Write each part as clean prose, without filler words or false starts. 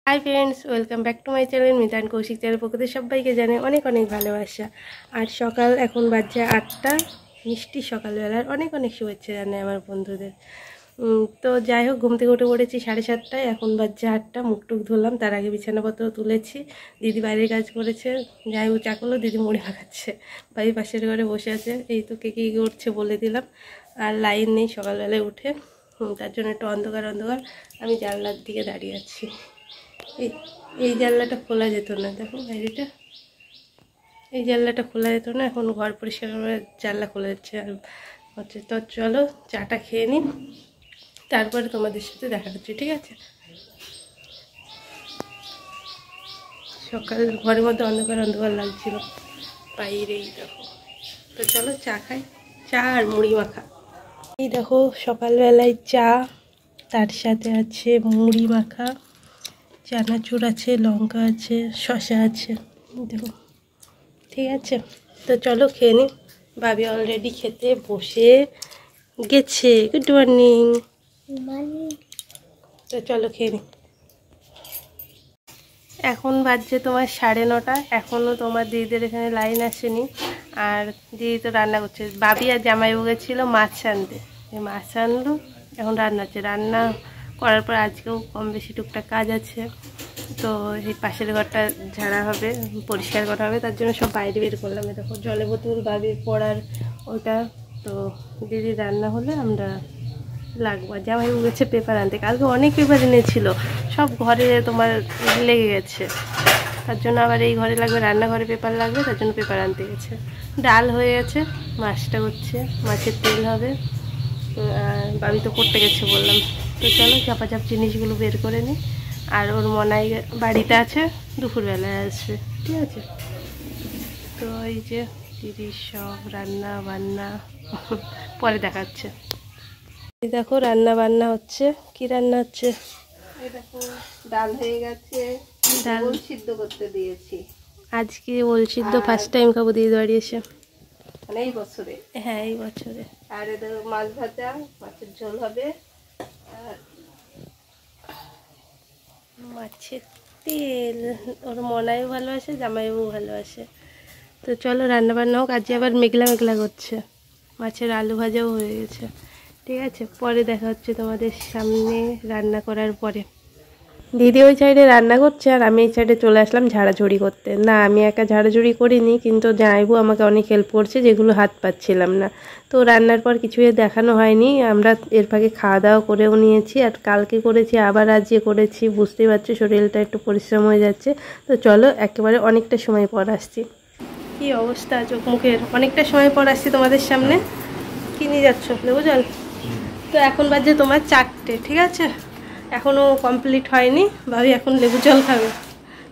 High friends, welcome back to my channel Mita and Kaushik channel পক্ষে সবাইকে জানে অনেক অনেক ভালোবাসা। আর সকাল এখন বাজছে 8টা, মিষ্টি সকালবেলার অনেক অনেক শুভেচ্ছা জানাই আমার বন্ধুদের। তো যাই হোক, ঘুম থেকে উঠে পড়েছি 7:30টায়, এখন বাজছে 8টা। মুখটুক ধরলাম, তার আগে বিছানাপত্র তুলেছি। দিদি বাইরের কাজ করেছে, যাই হোক চা করলো, দিদি মুড়ি মাখাচ্ছে, ভাই পাশের ঘরে বসে আছে। এই তো কে কী করছে বলে দিলাম। আর লাইন নেই সকালবেলায় উঠে, তার জন্য একটু অন্ধকার অন্ধকার। আমি জানলার দিকে দাঁড়িয়ে আছি। এই জানলাটা খোলা যেত না, দেখো বাইরেটা, এই জানলাটা খোলা যেত না, এখন ঘর পরিষ্কার করে জানলা খোলা যাচ্ছে। আর হচ্ছে তো চলো চাটা খেয়ে নিই, তারপরে তোমাদের সাথে দেখা হচ্ছে, ঠিক আছে? সকাল ঘরের মধ্যে অন্ধকার অন্ধকার লাগছিল, বাইরেই দেখো। তো চলো চা খাই, চা আর মুড়ি মাখা। এই দেখো সকালবেলায় চা, তার সাথে আছে মুড়ি মাখা, চানাচুর আছে, লঙ্কা আছে, শসা আছে, দেখো, ঠিক আছে? তো চলো খেয়ে নিই। ভাবি অলরেডি খেতে বসে গেছে। Good morning. তো চলো খেয়ে নিই। এখন বাজছে তোমার 9:30, এখনও তোমার দিদিদের এখানে লাইন আসেনি। আর দিদি তো রান্না করছে, ভাবি আর জামাইবাবু গেছিল মাছ আনতে, মাছ আনলো, এখন রান্না হচ্ছে। রান্না করার পর আজকেও কম বেশি টুকটাক কাজ আছে। তো এই পাশের ঘরটা ঝাড়া হবে, পরিষ্কার করা হবে, তার জন্য সব বাইরে বের করলাম। দেখো জলের বোতল, বাবির পড়ার ওটা। তো দিদি রান্না হলে আমরা লাগবো। জামাইবাবু গেছে পেপার আনতে, কালকে অনেক পেপার এনেছিল, সব ঘরে তোমার লেগে গেছে, তার জন্য আবার এই ঘরে লাগবে, রান্নাঘরে পেপার লাগবে, তার জন্য পেপার আনতে গেছে। ডাল হয়ে গেছে, মাছটা হচ্ছে, মাছের তেল হবে। আর বাবি তো করতে গেছে বললাম। তো চলো চাপাচাপ জিনিসগুলো বের করে নিই। আর ওর মনাই বাড়িতে আছে, দুপুরবেলায় আসবে, ঠিক আছে? তো এই যে দিদির সব রান্না বান্না পরে দেখাচ্ছে। এই দেখো রান্না বান্না হচ্ছে। কি রান্না হচ্ছে? এই দেখো ডাল হয়ে গেছে, ডাল সিদ্ধ করতে দিয়েছি। আজকে ওল সিদ্ধ ফার্স্ট টাইম খাবো দিদি বাড়ি এসে, মানে এই বছরে। হ্যাঁ এই বছরে। আর এদের মাছ ভাজা, মাছের ঝোল হবে। আর মাছের তেল ওর মনাইও ভালোবাসে, জামাইবাবু ভালোবাসে। তো চলো রান্না বান্না হোক। আজকে আবার মেঘলা মেঘলা করছে, মাছের আলু ভাজাও হয়ে গেছে, ঠিক আছে? পরে দেখা হচ্ছে তোমাদের সামনে রান্না করার পরে। দিদি ওই সাইডে রান্না করছে, আর আমি এই সাইডে চলে আসলাম ঝাড়াঝুড়ি করতে। না, আমি একা ঝাড়াঝুড়ি করিনি, কিন্তু জামাইবাবু আমাকে অনেক হেল্প করছে, যেগুলো হাত পাচ্ছিলাম না। তো রান্নার পর কিছুই দেখানো হয়নি, আমরা এর ফাঁকে খাওয়া দাওয়া করেও নিয়েছি। আর কালকে করেছি, আবার আজকে করেছি, বুঝতেই পারছি শরীরটা একটু পরিশ্রম হয়ে যাচ্ছে। তো চলো একেবারে অনেকটা সময় পর আসছি। কি অবস্থা চোখ মুখের, অনেকটা সময় পর আসছি তোমাদের সামনে। কি নিয়ে যাচ্ছ? লেবু জল? তো এখন বাজে তোমার 4টে, ঠিক আছে? এখনও কমপ্লিট হয়নি। ভাবি এখন লেবু জল খাবে,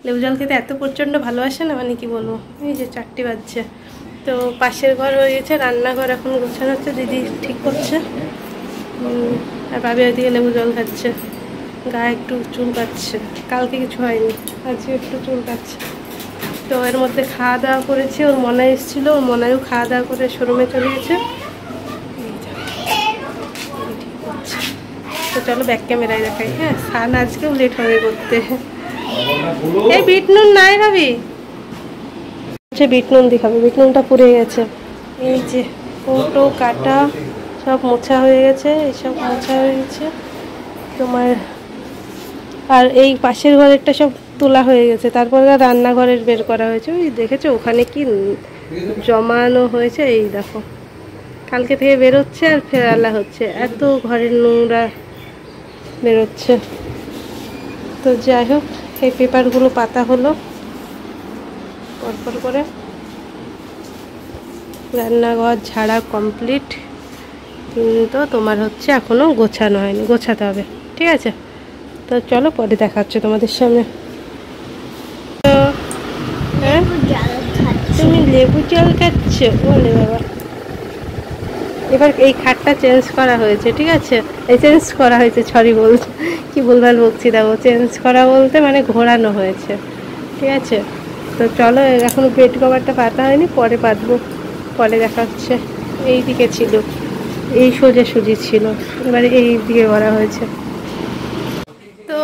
লেবু জল খেতে এত প্রচণ্ড ভালোবাসে না, মানে কি বলবো। এই যে 4টে বাজছে। তো পাশের ঘর হয়ে গেছে, রান্নাঘর এখন গোছানো হচ্ছে, দিদি ঠিক করছে। আর ভাবি ওইদিকে লেবু জল খাচ্ছে, গায়ে একটু চুল কাটছে, কালকে কিছু হয়নি, আজকে একটু চুল কাটছে। তো এর মধ্যে খাওয়া দাওয়া করেছি, ওর মনে এসেছিলো, ওর মনেও খাওয়া দাওয়া করে শোরুমে চলে গেছে। তো চলো ব্যাক ক্যামেরায় দেখাই। হ্যাঁ, সান আজকেও লেট হবে করতে। এই বিট নুন নাই ভাবি, আচ্ছা বিট নুন দেখাবে, বিট নুনটা পুড়ে গেছে। এই যে কৌটো কাটা সব মোছা হয়ে গেছে, এইসব মোছা হয়ে গেছে তোমার। আর এই পাশের ঘরেরটা সব তোলা হয়ে গেছে, তারপরে রান্নাঘরের বের করা হয়েছে। ওই দেখেছো ওখানে কি জমানো হয়েছে, এই দেখো কালকে থেকে বেরোচ্ছে আর ফেরালা হচ্ছে, এত ঘরের নোংরা বেরোচ্ছে। তো যাই হোক, এই পেপারগুলো পাতা হলো পরপর করে। রান্নাঘর ঝাড়া কমপ্লিট, কিন্তু তোমার হচ্ছে এখনও গোছানো হয়নি, গোছাতে হবে, ঠিক আছে? তো চলো পরে দেখা হচ্ছে তোমাদের সামনে। তো হ্যাঁ, তুমি লেবু জল খাচ্ছ? বলে বাবা, এবার এই খাটটা চেঞ্জ করা হয়েছে, ঠিক আছে? এই চেঞ্জ করা হয়েছে, সরি বলছি, কি ভুলভাল বকছি, দেখো চেঞ্জ করা বলতে মানে ঘোরানো হয়েছে, ঠিক আছে? তো চলো, এখনো বেড কভারটা পাতা হয়নি, পরে পাতবো, পরে দেখা হচ্ছে। এই দিকে ছিল, এই সোজাসুজি ছিল, এবারে এই দিকে করা হয়েছে। তো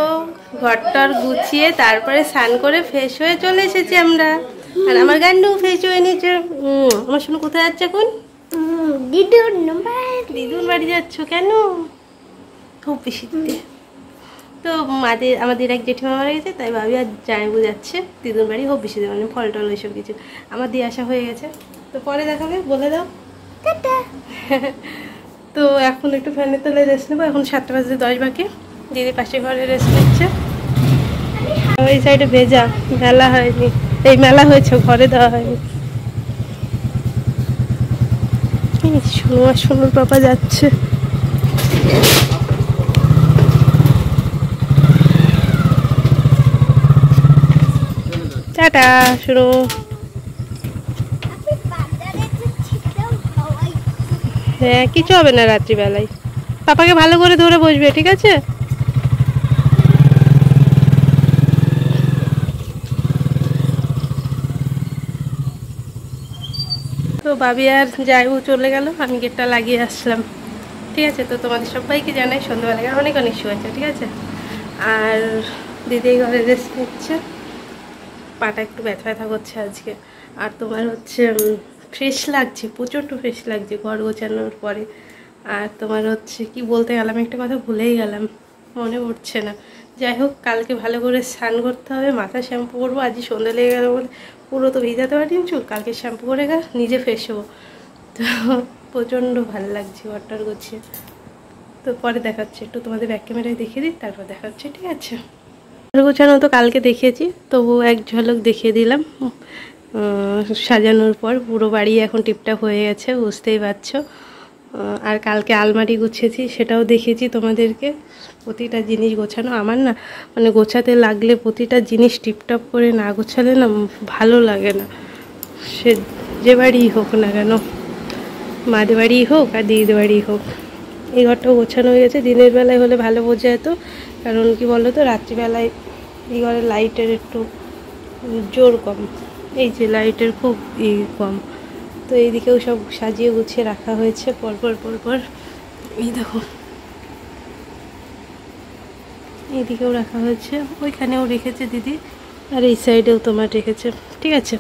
ঘরটর গুছিয়ে তারপরে স্নান করে ফ্রেশ হয়ে চলে এসেছি আমরা। আর আমার গান্ডু ফ্রেশ হয়ে নিয়েছে। আমার শোনো কোথায় যাচ্ছে এখন? দিদুর বাড়ি যাচ্ছ কেন? খুব বেশি দিতে তো আমাদের এক জেঠিমা মারা গেছে, তাই ভাবি আর জামাইবু যাচ্ছে দিদুর বাড়ি। খুব বেশি মানে ফল টল ওইসব কিছু আমার দিয়ে আসা হয়ে গেছে। তো পরে দেখাবে, বলে দাও। তো এখন একটু ফ্যানের তলায় রেস্ট নেবো। এখন 7টা বাজে 10 বাকি। দিদি পাশে ঘরে রেস্ট নিচ্ছে। ওই সাইডে ভেজা, মেলা হয়নি। এই মেলা হয়েছে, ঘরে দেওয়া হয়নি। সোনু আর সোনুর পাপা যাচ্ছে। টাটা শুরু। হ্যাঁ, কিছু হবে না রাত্রিবেলায়। পাপাকে ভালো করে ধরে বসবে, ঠিক আছে? তো ভাবি আর যাইবু চলে গেল, আমি গেটটা লাগিয়ে আসলাম। ঠিক আছে, তো তোমাদের সবাইকে জানাই সন্ধ্যাবেলা অনেক অনেক শুভেচ্ছা। ঠিক আছে, আর দিদি ঘরে রেস্ট নিচ্ছে। পাটা একটু ব্যথা ব্যথা করছে আজকে। আর তোমার হচ্ছে ফ্রেশ লাগছে, প্রচণ্ড ফ্রেশ লাগছে ঘর গোছানোর পরে। আর তোমার হচ্ছে কি বলতে গেলাম, একটা কথা ভুলেই গেলাম, মনে পড়ছে না। যাই হোক, কালকে ভালো করে স্নান করতে হবে, মাথা শ্যাম্পু করবো। আজই সন্ধ্যা লেগে গেলো বলে পুরো তো ভিজাতে পারিনি চুল। কালকে শ্যাম্পু করে নিজে ফ্রেশ হবো। তো প্রচণ্ড ভালো লাগছে ঘরটার গুছিয়ে। তো পরে দেখাচ্ছে, একটু তোমাদের ব্যাক ক্যামেরায় দেখিয়ে দিই, তারপর দেখাচ্ছে। ঠিক আছে, গোছানো তো কালকে দেখিয়েছি, তবু এক ঝলক দেখিয়ে দিলাম। সাজানোর পর পুরো বাড়ি এখন টিপটাপ হয়ে গেছে, বুঝতেই পারছো। আর কালকে আলমারি গুছিয়েছি, সেটাও দেখিয়েছি তোমাদেরকে। প্রতিটা জিনিস গোছানো আমার না, মানে গোছাতে লাগলে প্রতিটা জিনিস টিপটপ করে না গোছালে না ভালো লাগে না। সে যে বাড়িই হোক না কেন, মাদের বাড়িই হোক আর দিদির বাড়িই হোক। এই ঘরটাও গোছানো হয়ে গেছে। দিনের বেলায় হলে ভালো বোঝা যেত, কারণ কি বলো তো, রাত্রিবেলায় এই ঘরে লাইটের একটু জোর কম। এই যে লাইটের খুব কম। তো এইদিকেও সব সাজিয়ে গুছিয়ে রাখা হয়েছে পরপর পরপর। এই দেখো, এইদিকেও রাখা হয়েছে, ওইখানেও রেখেছে দিদি, আর এই সাইডেও তোমার রেখেছে। ঠিক আছে,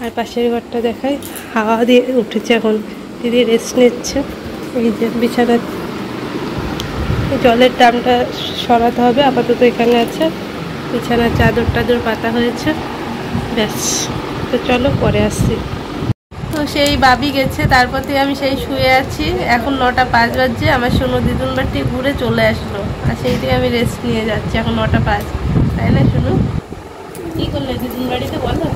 আর পাশের ঘরটা দেখাই, হাওয়া দিয়ে উঠেছে এখন, দিদি রেস্ট নিচ্ছে। এই যে বিছানা, জলের ড্রামটা সরাতে হবে, আপাতত এখানে আছে। বিছানার চাদর টাদর পাতা হয়েছে, ব্যাস। তো চলো পরে আসছি। তো সেই বাবি গেছে, তারপর থেকে আমি সেই শুয়ে আছি। এখন 9টা 5 বাজছে। আমার সোনু দিদুন বাড়ি ঘুরে চলে আসলো, আর সেই থেকে আমি রেস্ট নিয়ে যাচ্ছি। এখন 9টা 5, তাই না সোনু? কি করলে দিদুন বাড়িতে বলো?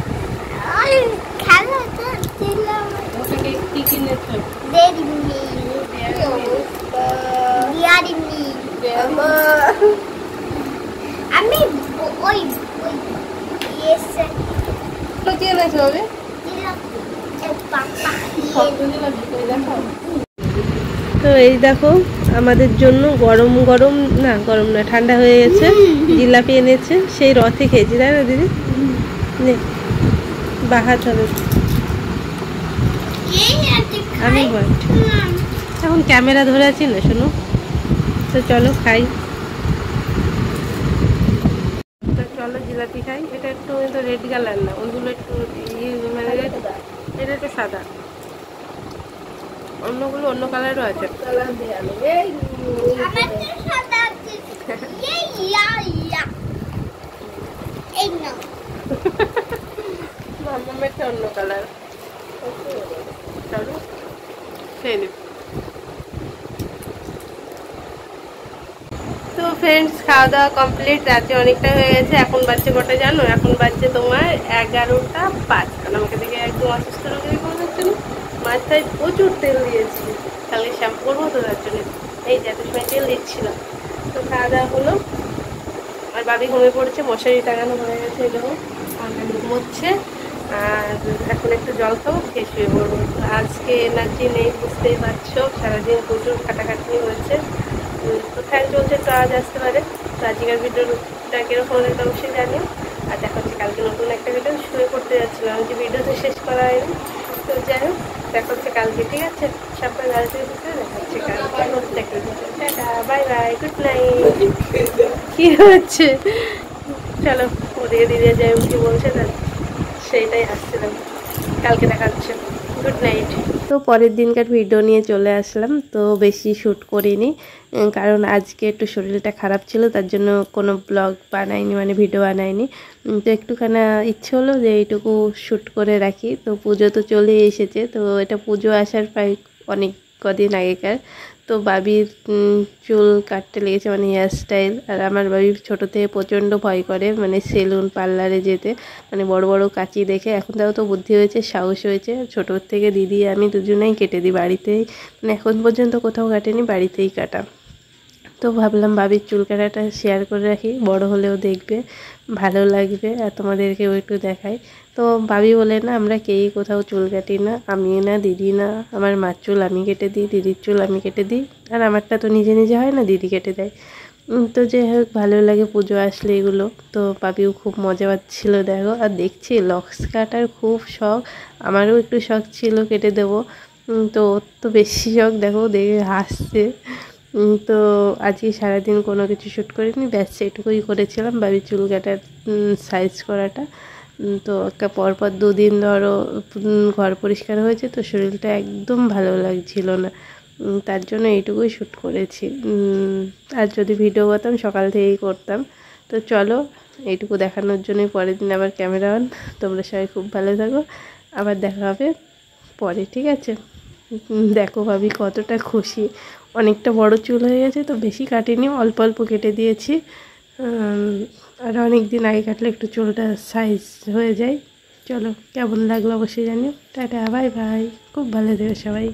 কি কিনেছো? আমি ওই কি এনেছো হবে? তো এই দেখো, আমাদের জন্য গরম গরম না, গরম না ঠান্ডা হয়ে গেছে, জিলাপি এনেছে। সেই রথে খেয়েছি, তাই না দিদি? নে বাহাত হবে, আমি বল। এখন ক্যামেরা ধরে আছি না শোনো। তো চলো খাই। তো চলো জিলাপি খাই। এটা একটু রেড কালার না, ওইগুলো একটু মানে এটা একটু সাদা, অন্যগুলো অন্য কালারও আছে। অন্য কালার। চলো খেয়ে নিই। তো ফ্রেন্ডস, খাওয়া দাওয়া কমপ্লিট। রাতে অনেকটা হয়ে গেছে। এখন বাজছে কটা জানো? এখন বাজছে তোমার 11টা 5। কারণ আমাকে দেখে একদম অসুস্থ রোগের মনে হচ্ছে না। মাথায় প্রচুর তেল দিয়েছি, কালকে শ্যাম্পু করবো তো, তার জন্য এই যে এত সময় তেল দিচ্ছিলাম। তো খাওয়া দাওয়া হলো, আর বাবি ঘুমিয়ে পড়েছে, মশারি টাঙানো হয়ে গেছে। এরকম আমার ঘুমোচ্ছে। আর এখন একটু জল খাবো, খেয়ে শুয়ে পড়বো। আজকে এনার্জি নেই, বুঝতেই পারছো। সারাদিন প্রচুর খাটাখাটনি হয়েছে। তো ফ্যান চলছে, তো আজ আসতে পারে। তো আজকের ভিডিওটা কীরকম হলে তো অবশ্যই জানিও। আর দেখা হচ্ছে কালকে নতুন একটা ভিডিও। শুয়ে পড়তে যাচ্ছিলাম, যে ভিডিওতে শেষ করা হয়নি। তো যাই হোক, দেখা হচ্ছে কালকে। ঠিক আছে, সবাই ভালো থেকে দেখা হচ্ছে কালকে নতুন একটা video. Tata, bye bye, good night. কি হচ্ছে? চলো ওদিকে দিদি যাই কি বলছে না সেইটাই আসছিলাম। কালকে দেখা হচ্ছে। Good night. তো পরের দিনকার ভিডিও নিয়ে চলে আসলাম। তো বেশি শ্যুট করিনি, কারণ আজকে একটু শরীরটা খারাপ ছিল, তার জন্য কোনো ব্লগ বানাইনি, মানে ভিডিও বানাইনি। তো একটুখানি ইচ্ছে হলো যে এইটুকু শ্যুট করে রাখি। তো পুজো তো চলেই এসেছে, তো এটা পুজো আসার প্রায় অনেক কদিন আগেকার। তো বাবির চুল কাটতে লেগেছে, মানে হেয়ার স্টাইল। আর আমার বাবি ছোটো থেকে প্রচণ্ড ভয় করে মানে সেলুন পার্লারে যেতে, মানে বড় বড় কাঁচি দেখে। এখন তাও তো বুদ্ধি হয়েছে, সাহস হয়েছে, ছোটোর থেকে দিদি আমি দুজনেই কেটে দিই বাড়িতেই, মানে এখন পর্যন্ত কোথাও কাটেনি, বাড়িতেই কাটা। তো ভাবলাম বাবির চুল কাটাটা শেয়ার করে রাখি, বড় হলেও দেখবে, ভালো লাগবে, আর তোমাদেরকেও একটু দেখাই। তো বাবি বলে না আমরা কেউই কোথাও চুল কাটি না, আমি না দিদি না, আমার মার চুল আমি কেটে দিই, দিদির চুল আমি কেটে দিই, আর আমারটা তো নিজে নিজে হয় না, দিদি কেটে দেয়। তো যাই হোক ভালো লাগে পুজো আসলে এগুলো। তো বাবিও খুব মজা পাচ্ছিলো দেখো। আর দেখছি লক্স কাটার খুব শখ, আমারও একটু শখ ছিল কেটে দেবো। তো ওর তো বেশি শখ, দেখো দেখে হাসছে। তো আজকে সারাদিন কোনো কিছু শ্যুট করিনি, ব্যাস এটুকুই করেছিলাম, বাবির চুল কাটার সাইজ করাটা। তো পরপর দুদিন ধরো ঘর পরিষ্কার হয়েছে, তো শরীরটা একদম ভালো লাগছিল না, তার জন্য এইটুকুই শ্যুট করেছি। আর যদি ভিডিও করতাম সকাল থেকেই করতাম। তো চলো এইটুকু দেখানোর জন্যই পরের দিন আবার ক্যামেরা অন। তোমরা সবাই খুব ভালো থাকো, আবার দেখা হবে পরে, ঠিক আছে? দেখো ভাবি কতটা খুশি, অনেকটা বড় চুল হয়ে গেছে, তো বেশি কাটিনি, অল্প অল্প কেটে দিয়েছি। আর অনেক দিন আগে কাটলে একটু চুলটা সাইজ হয়ে যায়। চলো কেমন লাগলো অবশ্যই জানিও। টাটা, বাই বাই, খুব ভালো থেকো সবাই।